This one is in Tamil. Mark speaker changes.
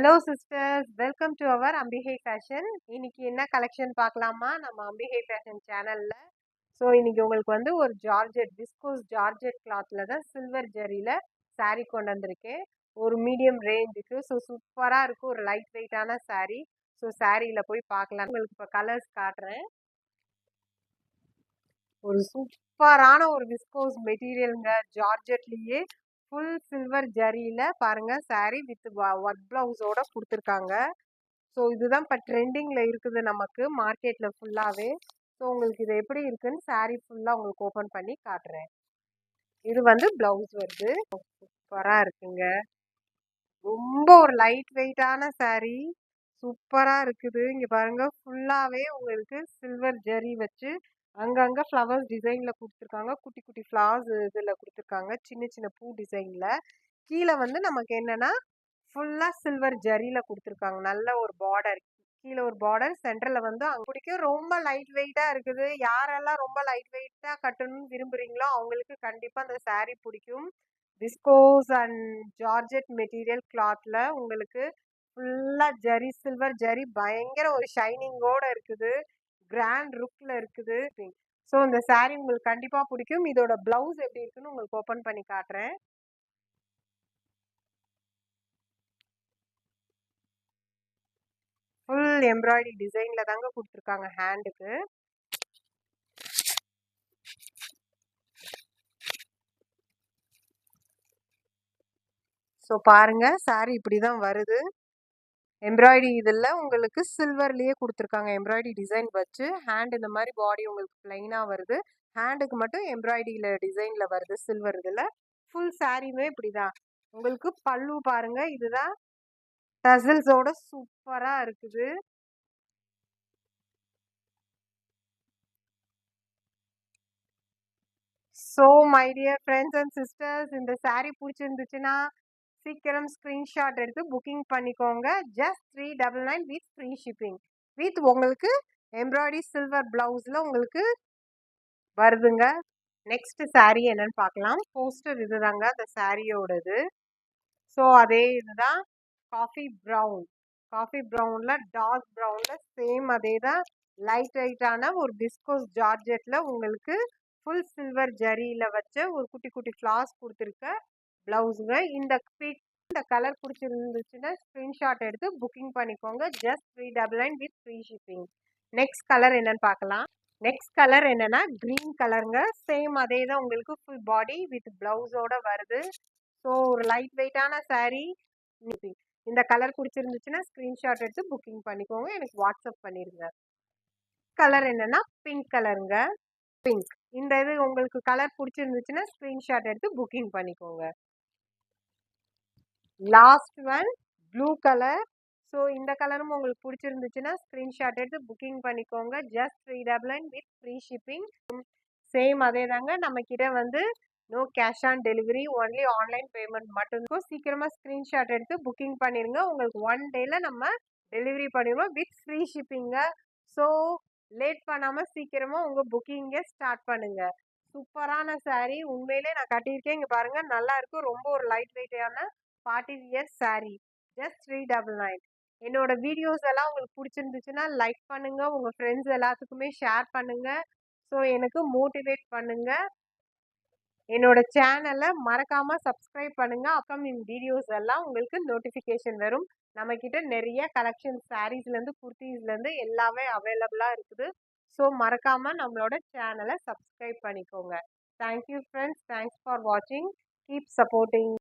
Speaker 1: Hello sisters, welcome to our Ambikai fashion. இன்னைக்கு என்ன கலெக்ஷன் பார்க்கலாமா நம்ம அம்பிகை ஃபேஷன் சேனல்ல. ஸோ இன்னைக்கு உங்களுக்கு வந்து ஒரு ஜார்ஜெட் விஸ்கோஸ் ஜார்ஜெட் கிளாத்ல தான் சில்வர் ஜரியில saree கொண்டு வந்திருக்கேன். ஒரு மீடியம் ரேஞ்சுக்கு. ஸோ சூப்பராக இருக்கும், ஒரு லைட் வெயிட்டான saree. ஸோ சாரியில போய் பார்க்கலாம். உங்களுக்கு இப்போ கலர்ஸ் காட்டுறேன். ஒரு சூப்பரான ஒரு விஸ்கோஸ் மெட்டீரியலுங்க, ஜார்ஜெட்லயே ஃபுல் சில்வர் ஜரியில பாருங்க saree வித் ஒர்க் பிளவுஸோட கொடுத்துருக்காங்க. ஸோ இதுதான் இப்போ ட்ரெண்டிங்ல இருக்குது நமக்கு மார்க்கெட்ல ஃபுல்லாவே. ஸோ உங்களுக்கு இது எப்படி இருக்குன்னு saree ஃபுல்லா உங்களுக்கு ஓப்பன் பண்ணி காட்டுறேன். இது வந்து பிளவுஸ் வருது. சூப்பரா இருக்குங்க. ரொம்ப ஒரு லைட் வெயிட்டான saree. சூப்பரா இருக்குது. இங்க பாருங்க, ஃபுல்லாவே உங்களுக்கு சில்வர் ஜரி வச்சு அங்கங்க ஃப்ளவர்ஸ் டிசைன்ல கொடுத்துருக்காங்க. குட்டி குட்டி ஃப்ளவர்ஸ் இதுல கொடுத்துருக்காங்க, சின்ன சின்ன பூ டிசைன்ல. கீழே வந்து நமக்கு என்னன்னா ஃபுல்லா சில்வர் ஜரியில கொடுத்துருக்காங்க. நல்ல ஒரு பார்டர், கீழே ஒரு பார்டர், சென்டர்ல வந்து அங்க பிடிக்கும். ரொம்ப லைட் வெயிட்டா இருக்குது. யாரெல்லாம் ரொம்ப லைட் வெயிட்டா கட்டணும்னு விரும்புறீங்களோ அவங்களுக்கு கண்டிப்பா அந்த saree பிடிக்கும். விஸ்கோஸ் அண்ட் ஜார்ஜெட் மெட்டீரியல் கிளாத்ல உங்களுக்கு ஃபுல்லா ஜரி, சில்வர் ஜரி, பயங்கர ஒரு ஷைனிங்கோட இருக்குது. கிராண்ட் லுக்ல இருக்குது. ஸோ இந்த saree உங்களுக்கு கண்டிப்பா பிடிக்கும். இதோட பிளவுஸ் எப்படி இருக்குன்னு உங்களுக்கு ஓப்பன் பண்ணி காட்டுறேன். ஃபுல் எம்ப்ராய்டரி டிசைன்ல தாங்க கொடுத்துருக்காங்க ஹேண்டுக்கு. ஸோ பாருங்க, saree இப்படிதான் வருது. எம்ப்ராய்டரி இதில் உங்களுக்கு சில்வர்லேயே கொடுத்துருக்காங்க. எம்ப்ராய்டரி டிசைன் வச்சு ஹேண்ட் இந்த மாதிரி பாடி உங்களுக்கு பிளைனாக வருது. ஹேண்டுக்கு மட்டும் எம்ப்ராய்டரியில் டிசைனில் வருது சில்வர் இதில். ஃபுல் சாரியுமே இப்படிதான். உங்களுக்கு பல்லு பாருங்க, இதுதான் டசல்ஸோட சூப்பராக இருக்குது. So my dear friends and sisters, இந்த saree பிடிச்சிருந்துச்சுன்னா சீக்கிரம் ஸ்க்ரீன்ஷாட் எடுத்து புக்கிங் பண்ணிக்கோங்க. Just 399 with free shipping. With உங்களுக்கு எம்ப்ராய்டரி சில்வர் பிளவுஸில் உங்களுக்கு வருதுங்க. நெக்ஸ்ட் saree என்னன்னு பார்க்கலாம். போஸ்டர் இதுதாங்க அந்த சாரியோடது. ஸோ அதே இதுதான் காஃபி ப்ரௌன். காஃபி ப்ரௌனில் டார்க் ப்ரௌனில் சேம் அதே தான் லைட் வெயிட்டான ஒரு விஸ்கோஸ் ஜார்ஜெட்டில் உங்களுக்கு ஃபுல் சில்வர் ஜரியில் வச்ச ஒரு குட்டி குட்டி ஃப்ளார்ஸ் கொடுத்துருக்க ப்ளவுஸுங்க. இந்த கலர் பிடிச்சிருந்துச்சுன்னா ஸ்க்ரீன்ஷாட் எடுத்து புக்கிங் பண்ணிக்கோங்க. Just 399 with free shipping. Next colour என்னன்னு பார்க்கலாம். நெக்ஸ்ட் கலர் என்னன்னா கிரீன் கலருங்க. சேம் அதே தான் உங்களுக்கு ஃபுல் பாடி வித் பிளவுஸோட வருது. ஸோ ஒரு லைட் வெயிட்டான saree. இந்த கலர் பிடிச்சிருந்துச்சுன்னா ஸ்க்ரீன்ஷாட் எடுத்து புக்கிங் பண்ணிக்கோங்க, எனக்கு வாட்ஸ்அப் பண்ணிடுங்க. கலர் என்னன்னா பிங்க் கலருங்க. பிங்க். இந்த இது உங்களுக்கு கலர் பிடிச்சிருந்துச்சுன்னா ஸ்க்ரீன்ஷாட் எடுத்து புக்கிங் பண்ணிக்கோங்க. Last one blue colour. So இந்த கலரும் உங்களுக்கு பிடிச்சிருந்துச்சுன்னா ஸ்க்ரீன்ஷாட் எடுத்து புக்கிங் பண்ணிக்கோங்க. Just 399 with free shipping. Same அதே தாங்க. நம்ம கிட்ட வந்து no cash on delivery, only online payment மட்டும். சீக்கிரமா ஸ்க்ரீன்ஷாட் எடுத்து புக்கிங் பண்ணிருங்க. உங்களுக்கு 1 டேல நம்ம டெலிவரி பண்ணிடுவோம் வித் ஃப்ரீ ஷிப்பிங்க. ஸோ லேட் பண்ணாம சீக்கிரமா உங்க புக்கிங்க ஸ்டார்ட் பண்ணுங்க. சூப்பரான saree, உண்மையிலே நான் கட்டியிருக்கேன். இங்க பாருங்க, நல்லா இருக்கும். ரொம்ப ஒரு லைட் வெயிட்டான பார்ட்டி வியர் saree. ஜஸ்ட் 399. என்னோட வீடியோஸ் எல்லாம் உங்களுக்கு பிடிச்சிருந்துச்சுன்னா லைக் பண்ணுங்க, உங்க ஃப்ரெண்ட்ஸ் எல்லாத்துக்குமே ஷேர் பண்ணுங்க. ஸோ எனக்கு மோட்டிவேட் பண்ணுங்க. என்னோட சேனலை மறக்காம சப்ஸ்கிரைப் பண்ணுங்க. அப்கமிங் வீடியோஸ் எல்லாம் உங்களுக்கு நோட்டிஃபிகேஷன் வரும். நம்ம கிட்ட நிறைய கலெக்ஷன் சாரீஸ்லேருந்து குர்த்திஸ்லேருந்து எல்லாமே அவைலபிளாக இருக்குது. ஸோ மறக்காம நம்மளோட சேனலை சப்ஸ்கிரைப் பண்ணிக்கோங்க. தேங்க்யூ ஃப்ரெண்ட்ஸ், தேங்க்ஸ் ஃபார் வாட்சிங். Keep supporting.